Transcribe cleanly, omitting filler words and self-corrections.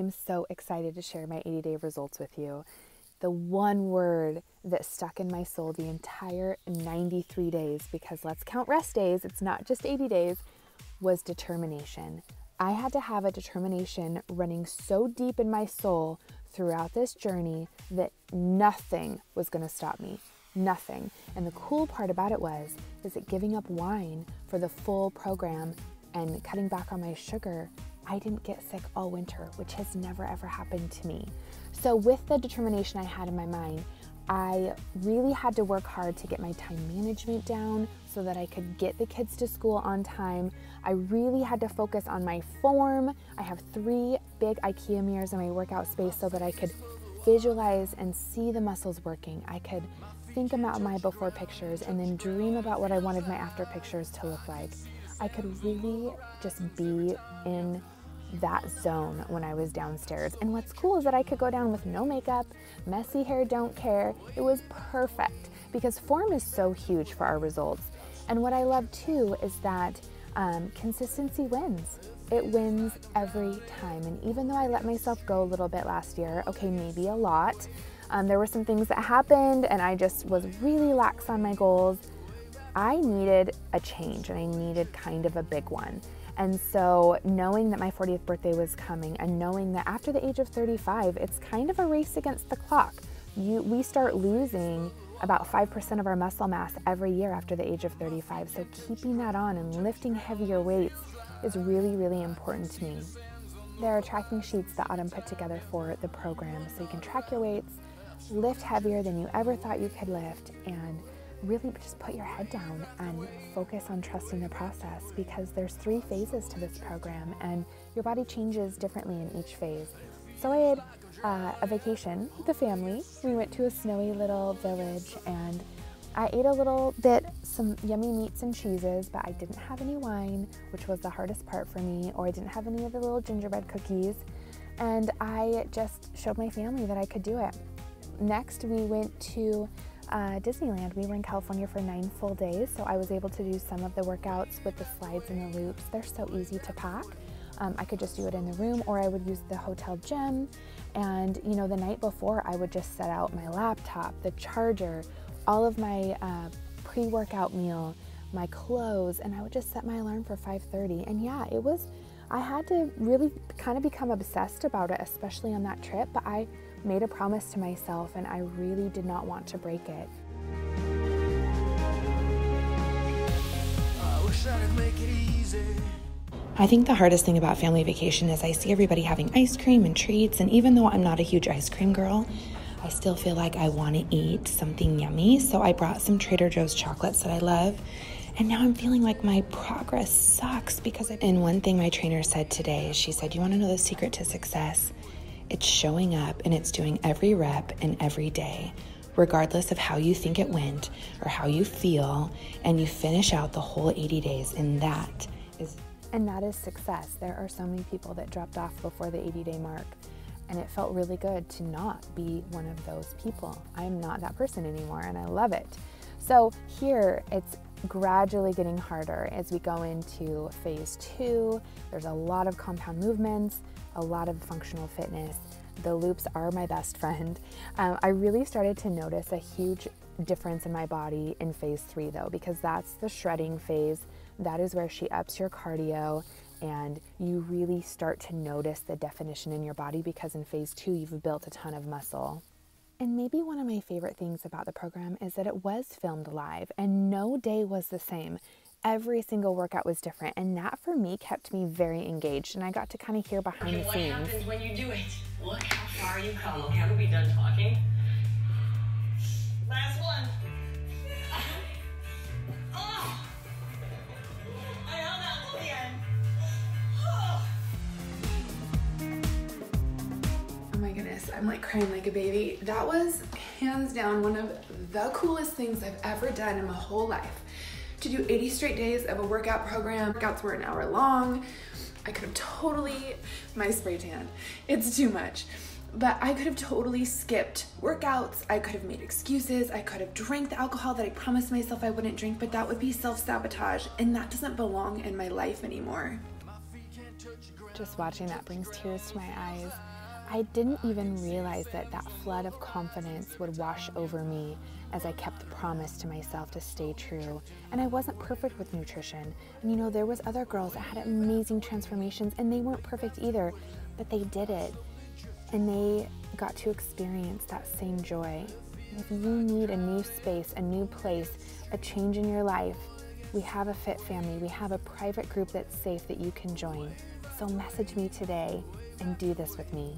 I'm so excited to share my 80-day results with you. The one word that stuck in my soul the entire 93 days, because let's count rest days, it's not just 80 days, was determination. I had to have a determination running so deep in my soul throughout this journey that nothing was going to stop me. Nothing. And the cool part about it is that giving up wine for the full program and cutting back on my sugar, I didn't get sick all winter, which has never ever happened to me. So with the determination I had in my mind, I really had to work hard to get my time management down so that I could get the kids to school on time. I really had to focus on my form. I have 3 big IKEA mirrors in my workout space so that I could visualize and see the muscles working. I could think about my before pictures and then dream about what I wanted my after pictures to look like. I could really just be in that zone when I was downstairs. And what's cool is that I could go down with no makeup, messy hair, don't care. It was perfect because form is so huge for our results. And what I love too is that consistency wins. It wins every time. And even though I let myself go a little bit last year, okay, maybe a lot, there were some things that happened and I just was really lax on my goals. I needed a change and I needed kind of a big one. And so knowing that my 40th birthday was coming and knowing that after the age of 35, it's kind of a race against the clock. We start losing about 5% of our muscle mass every year after the age of 35. So keeping that on and lifting heavier weights is really, really important to me. There are tracking sheets that Autumn put together for the program so you can track your weights, lift heavier than you ever thought you could lift, and really just put your head down and focus on trusting the process, because there's 3 phases to this program and your body changes differently in each phase. So I had a vacation with the family. We went to a snowy little village and I ate a little bit, some yummy meats and cheeses, but I didn't have any wine, which was the hardest part for me, or I didn't have any of the little gingerbread cookies. And I just showed my family that I could do it. Next, we went to Disneyland. We were in California for 9 full days, so I was able to do some of the workouts with the slides and the loops. They're so easy to pack. I could just do it in the room, or I would use the hotel gym. And you know, the night before I would just set out my laptop, the charger, all of my pre-workout meal, my clothes, and I would just set my alarm for 5:30. And yeah, I had to really kind of become obsessed about it, especially on that trip, but I made a promise to myself and I really did not want to break it. I think the hardest thing about family vacation is I see everybody having ice cream and treats, and even though I'm not a huge ice cream girl, I still feel like I want to eat something yummy. So I brought some Trader Joe's chocolates that I love, and now I'm feeling like my progress sucks because and one thing my trainer said today, she said, you want to know the secret to success? It's showing up and it's doing every rep and every day, regardless of how you think it went or how you feel, and you finish out the whole 80 days, and that is success. There are so many people that dropped off before the 80-day mark, and it felt really good to not be one of those people. I'm not that person anymore, and I love it. So here, it's gradually getting harder as we go into phase 2. There's a lot of compound movements, a lot of functional fitness. The loops are my best friend. I really started to notice a huge difference in my body in phase 3 though, because that's the shredding phase. That is where she ups your cardio and you really start to notice the definition in your body, because in phase 2 you've built a ton of muscle. And maybe one of my favorite things about the program is that it was filmed live and no day was the same. Every single workout was different, and that for me kept me very engaged, and I got to kind of hear behind the scenes. What happens when you do it? Look how far you come. Okay, haven't we done talking? Last one. Oh! I held out till the end. Oh my goodness, I'm like crying like a baby. That was hands down one of the coolest things I've ever done in my whole life. To do 80 straight days of a workout program. Workouts were an hour long. I could have totally, my spray tan, it's too much. But I could have totally skipped workouts. I could have made excuses. I could have drank the alcohol that I promised myself I wouldn't drink, but that would be self-sabotage, and that doesn't belong in my life anymore. Just watching that brings tears to my eyes. I didn't even realize that that flood of confidence would wash over me as I kept the promise to myself to stay true. And I wasn't perfect with nutrition. And you know, there was other girls that had amazing transformations and they weren't perfect either, but they did it. And they got to experience that same joy. If you need a new space, a new place, a change in your life, we have a Fit Family. We have a private group that's safe that you can join. So message me today and do this with me.